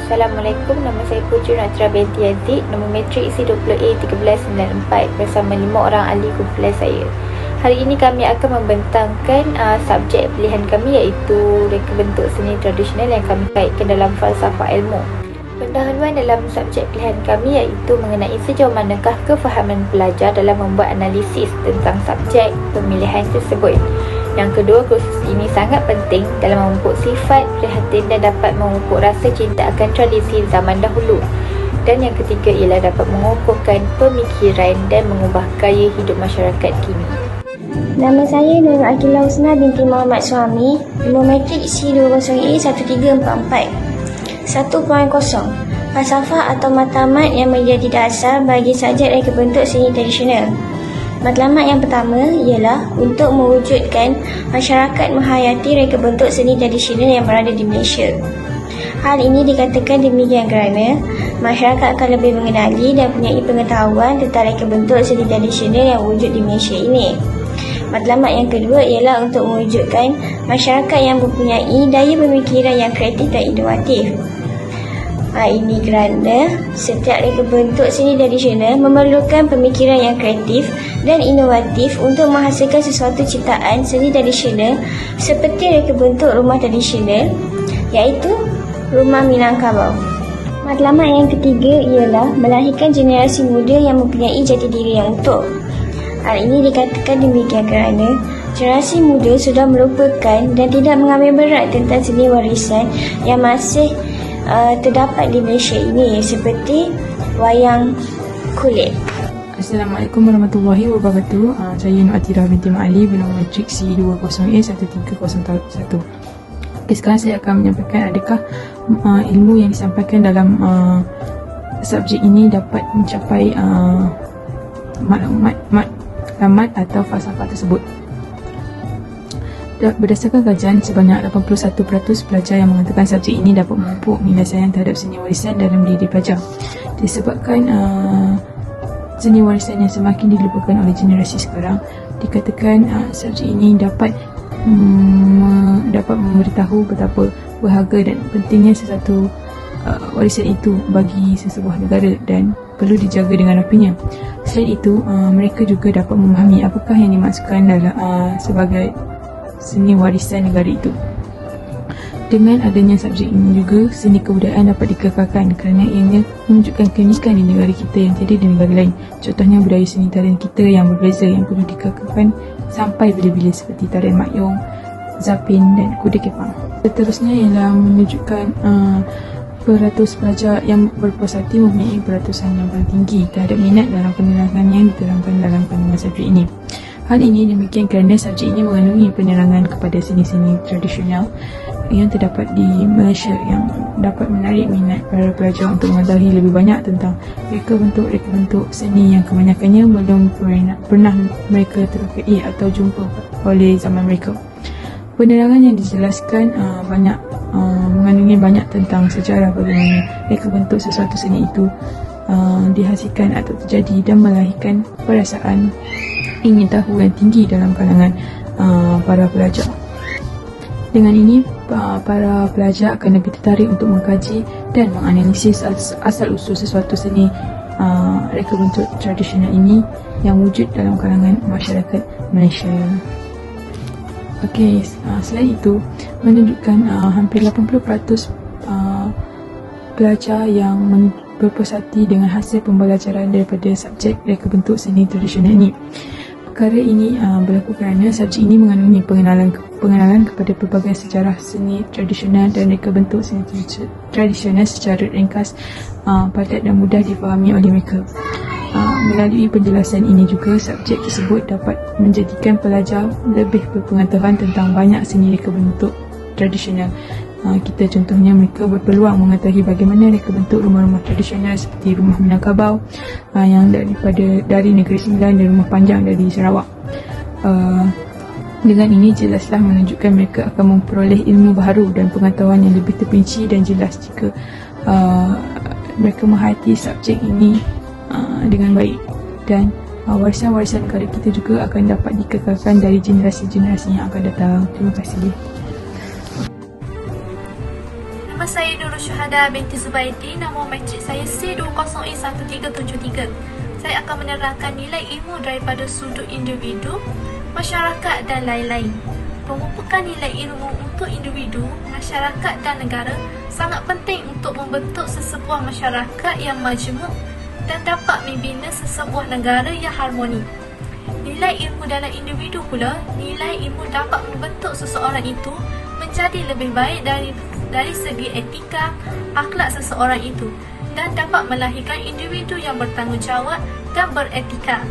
Assalamualaikum, nama saya Putri Natira binti Aziz, nombor matrik isi 20A1394 bersama 5 orang ahli kumpulan saya. Hari ini kami akan membentangkan subjek pilihan kami, iaitu reka bentuk seni tradisional yang kami kaitkan dalam falsafah ilmu. Pendahuluan dalam subjek pilihan kami iaitu mengenai sejauh manakah kefahaman pelajar dalam membuat analisis tentang subjek pemilihan tersebut. Yang kedua, kursus ini sangat penting dalam memupuk sifat prihatin dan dapat memupuk rasa cinta akan tradisi zaman dahulu. Dan yang ketiga ialah dapat mengukuhkan pemikiran dan mengubah gaya hidup masyarakat kini. Nama saya Nurul Aqilah Husna binti Muhammad Suami, nombor matrik C20A1344. 1.0. Falsafah atau matlamat yang menjadi dasar bagi subjek reka bentuk seni tradisional. Matlamat yang pertama ialah untuk mewujudkan masyarakat menghayati reka bentuk seni tradisional yang berada di Malaysia. Hal ini dikatakan demikian kerana masyarakat akan lebih mengenali dan mempunyai pengetahuan tentang reka bentuk seni tradisional yang wujud di Malaysia ini. Matlamat yang kedua ialah untuk mewujudkan masyarakat yang mempunyai daya pemikiran yang kreatif dan inovatif. Ini kerana setiap reka bentuk seni tradisional memerlukan pemikiran yang kreatif dan inovatif untuk menghasilkan sesuatu ciptaan seni tradisional seperti reka bentuk rumah tradisional, iaitu rumah Minangkabau. Matlamat yang ketiga ialah melahirkan generasi muda yang mempunyai jati diri yang utuh. Hal ini dikatakan demikian kerana generasi muda sudah melupakan dan tidak mengambil berat tentang seni warisan yang masih terdapat di Malaysia ini, seperti wayang kulit. Assalamualaikum warahmatullahi wabarakatuh. Saya Nur Atira binti Ma'ali bernombor matrik C20A1301. Sekarang saya akan menyampaikan adakah ilmu yang disampaikan dalam subjek ini dapat mencapai maklumat atau falsafah tersebut. Berdasarkan kajian, sebanyak 81% pelajar yang mengatakan subjek ini dapat memupuk nilai sayang terhadap seni warisan dalam diri pelajar. Disebabkan seni warisan yang semakin dilupakan oleh generasi sekarang, dikatakan subjek ini dapat memberitahu betapa berharga dan pentingnya sesuatu warisan itu bagi sesebuah negara dan perlu dijaga dengan rapinya. Selain itu, mereka juga dapat memahami apakah yang dimaksudkan dalam sebagai seni warisan negara itu. Dengan adanya subjek ini juga, seni kebudayaan dapat dikekalkan kerana ianya menunjukkan keunikan di negara kita yang tiada di negara lain. Contohnya budaya seni tarian kita yang berbeza yang perlu dikekalkan sampai bila-bila, seperti tarian Mak Yong, Zapin dan Kuda Kepang. Seterusnya ialah menunjukkan peratus pelajar yang berpuas hati mempunyai peratusan yang paling tinggi terhadap minat dalam penerangan yang diterangkan dalam kandungan subjek ini. Hal ini demikian kerana subjek ini mengandungi penerangan kepada seni-seni tradisional yang terdapat di Malaysia yang dapat menarik minat para pelajar untuk mengetahui lebih banyak tentang reka bentuk seni yang kebanyakannya belum pernah mereka terkait atau jumpa oleh zaman mereka. Penerangan yang dijelaskan mengandungi banyak tentang sejarah bagaimana reka bentuk sesuatu seni itu dihasilkan atau terjadi dan melahirkan perasaan ingin tahu yang tinggi dalam kalangan para pelajar. Dengan ini, para pelajar akan lebih tertarik untuk mengkaji dan menganalisis asal-usul sesuatu seni reka bentuk tradisional ini yang wujud dalam kalangan masyarakat Malaysia. Selain itu, menunjukkan hampir 80% pelajar yang berpuas hati dengan hasil pembelajaran daripada subjek reka bentuk seni tradisional ini. Perkara ini berlaku kerana subjek ini mengandungi pengenalan kepada pelbagai sejarah seni tradisional dan reka bentuk seni tradisional secara ringkas, padat dan mudah difahami oleh mereka. Melalui penjelasan ini juga, subjek tersebut dapat menjadikan pelajar lebih berpengetahuan tentang banyak seni reka bentuk tradisional. Contohnya mereka berpeluang mengetahui bagaimana reka bentuk rumah-rumah tradisional seperti rumah Minangkabau yang dari Negeri Sembilan dan rumah Panjang dari Sarawak. Dengan ini jelaslah menunjukkan mereka akan memperoleh ilmu baharu dan pengetahuan yang lebih terperinci dan jelas jika mereka menghayati subjek ini dengan baik, dan warisan-warisan negara kita juga akan dapat dikekalkan dari generasi-generasi yang akan datang. Terima kasih. saya Nurul Syuhada binti Zubaidi. Nama matrik saya C20E1373. Saya akan menerangkan nilai ilmu daripada sudut individu, masyarakat dan lain-lain. Pemupukan nilai ilmu untuk individu, masyarakat dan negara sangat penting untuk membentuk sesebuah masyarakat yang majmuk dan dapat membina sesebuah negara yang harmoni. Nilai ilmu dalam individu pula, nilai ilmu dapat membentuk seseorang itu menjadi lebih baik dari segi etika, akhlak seseorang itu dan dapat melahirkan individu yang bertanggungjawab dan beretika.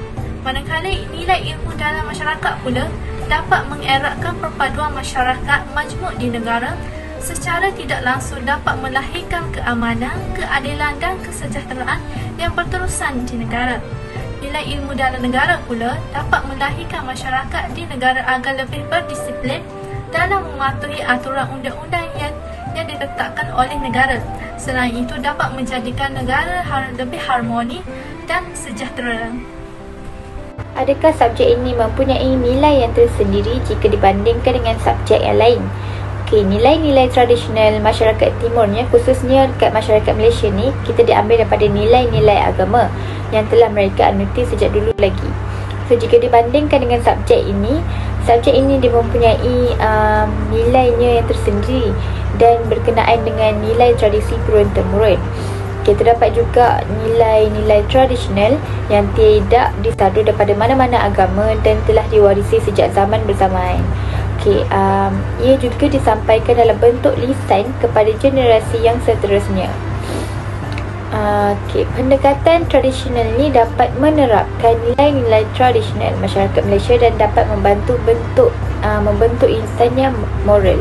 Manakala nilai ilmu dalam masyarakat pula dapat mengeratkan perpaduan masyarakat majmuk di negara, secara tidak langsung dapat melahirkan keamanan, keadilan dan kesejahteraan yang berterusan di negara. Nilai ilmu dalam negara pula dapat melahirkan masyarakat di negara agar lebih berdisiplin dalam mematuhi aturan undang-undang yang diletakkan oleh negara. Selain itu dapat menjadikan negara lebih harmoni dan sejahtera. Adakah subjek ini mempunyai nilai yang tersendiri jika dibandingkan dengan subjek yang lain? Okey, nilai-nilai tradisional masyarakat timurnya, khususnya dekat masyarakat Malaysia ni, kita diambil daripada nilai-nilai agama yang telah mereka anuti sejak dulu lagi. So, jika dibandingkan dengan subjek ini dia mempunyai nilainya yang tersendiri dan berkenaan dengan nilai tradisi turun-temurun. Okay, terdapat juga nilai-nilai tradisional yang tidak disadu daripada mana-mana agama dan telah diwarisi sejak zaman bersamaan. Okay, ia juga disampaikan dalam bentuk lisan kepada generasi yang seterusnya. Pendekatan tradisional ini dapat menerapkan nilai-nilai tradisional masyarakat Malaysia dan dapat membentuk insan yang moral.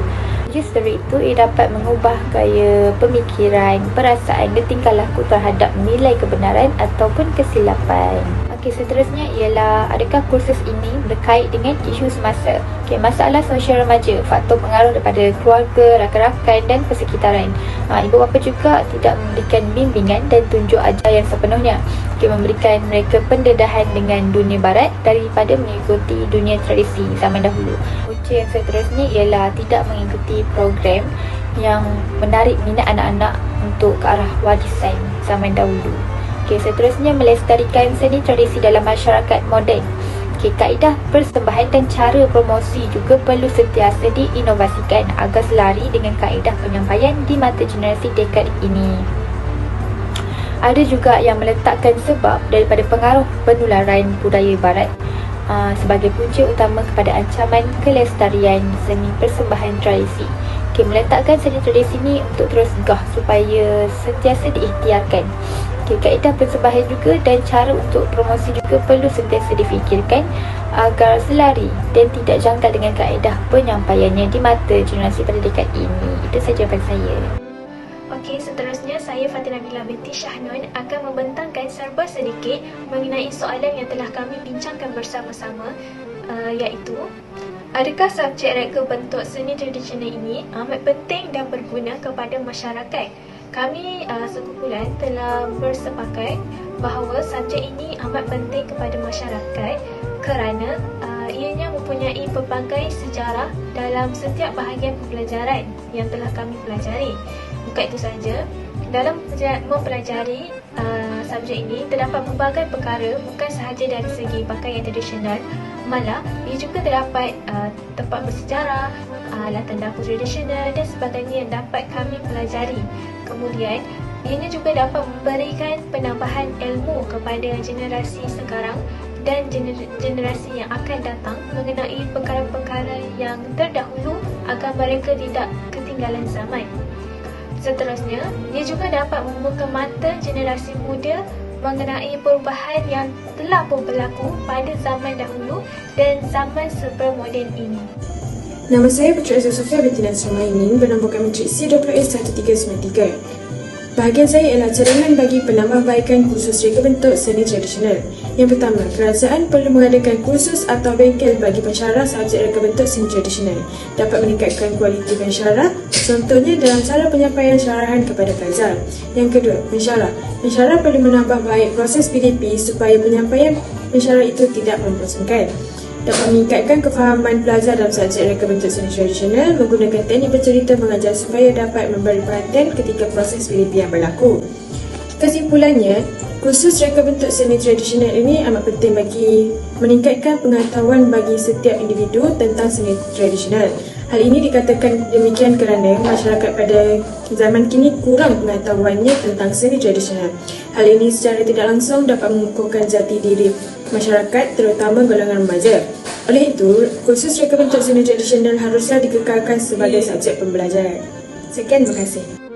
Justru itu, ia dapat mengubah gaya pemikiran, perasaan dan tingkah laku terhadap nilai kebenaran ataupun kesilapan. Seterusnya ialah, adakah kursus ini berkait dengan isu semasa? Masalah sosial remaja, faktor pengaruh daripada keluarga, rakan-rakan dan persekitaran. Ibu bapa juga tidak memberikan bimbingan dan tunjuk ajar yang sepenuhnya. Memberikan mereka pendedahan dengan dunia barat daripada mengikuti dunia tradisi zaman dahulu. Punca yang seterusnya ialah tidak mengikuti program yang menarik minat anak-anak untuk ke arah warisan zaman dahulu. Seterusnya, melestarikan seni tradisi dalam masyarakat moden. Kaedah persembahan dan cara promosi juga perlu sentiasa diinovasikan agar selari dengan kaedah penyampaian di mata generasi dekad ini. Ada juga yang meletakkan sebab daripada pengaruh penularan budaya barat sebagai punca utama kepada ancaman kelestarian seni persembahan tradisi. Meletakkan seni tradisi ini untuk terus gah supaya sentiasa diikhtiarkan. Kaedah persembahan juga dan cara untuk promosi juga perlu sentiasa difikirkan agar selari dan tidak janggal dengan kaedah penyampaiannya di mata generasi pada dekad ini. Itu saja jawapan saya. Okey, seterusnya saya Fatina Bila binti Syahnun akan membentangkan serba sedikit mengenai soalan yang telah kami bincangkan bersama-sama, iaitu, adakah subjek reka bentuk seni tradisional ini amat penting dan berguna kepada masyarakat? Kami sekumpulan telah bersepakat bahawa subjek ini amat penting kepada masyarakat kerana ianya mempunyai pelbagai sejarah dalam setiap bahagian pembelajaran yang telah kami pelajari. Bukan itu sahaja, dalam mempelajari subjek ini terdapat pelbagai perkara bukan sahaja dari segi pakaian tradisional, malah ia juga terdapat tempat bersejarah, alatan dapur tradisional dan sebagainya yang dapat kami pelajari. Kemudian, ianya juga dapat memberikan penambahan ilmu kepada generasi sekarang dan generasi yang akan datang mengenai perkara-perkara yang terdahulu agar mereka tidak ketinggalan zaman. Seterusnya, ia juga dapat membuka mata generasi muda mengenai perubahan yang telah pun berlaku pada zaman dahulu dan zaman supermoden ini. Nama saya Puteri Azhar Sofia binti Nasra Mainin bernambakan matrik C20E1393. Bahagian saya ialah cadangan bagi penambahbaikan kursus reka bentuk seni tradisional. Yang pertama, kerajaan perlu mengadakan kursus atau bengkel bagi pensyarah subjek reka bentuk seni tradisional. Dapat meningkatkan kualiti pensyarah, contohnya dalam cara penyampaian syarahan kepada pelajar. Yang kedua, pensyarah. Pensyarah perlu menambah baik proses PDP supaya penyampaian pensyarah itu tidak membosankan. dapat meningkatkan kefahaman pelajar dalam subjek reka bentuk seni tradisional menggunakan teknik bercerita mengajar supaya dapat memberi perhatian ketika proses penelitian berlaku. Kesimpulannya, kursus reka bentuk seni tradisional ini amat penting bagi meningkatkan pengetahuan bagi setiap individu tentang seni tradisional. Hal ini dikatakan demikian kerana masyarakat pada zaman kini kurang pengetahuannya tentang seni tradisional. Hal ini secara tidak langsung dapat mengukuhkan jati diri masyarakat terutama golongan remaja. Oleh itu, kursus reka bentuk seni tradisional haruslah dikekalkan sebagai subjek pembelajaran. Sekian, terima kasih.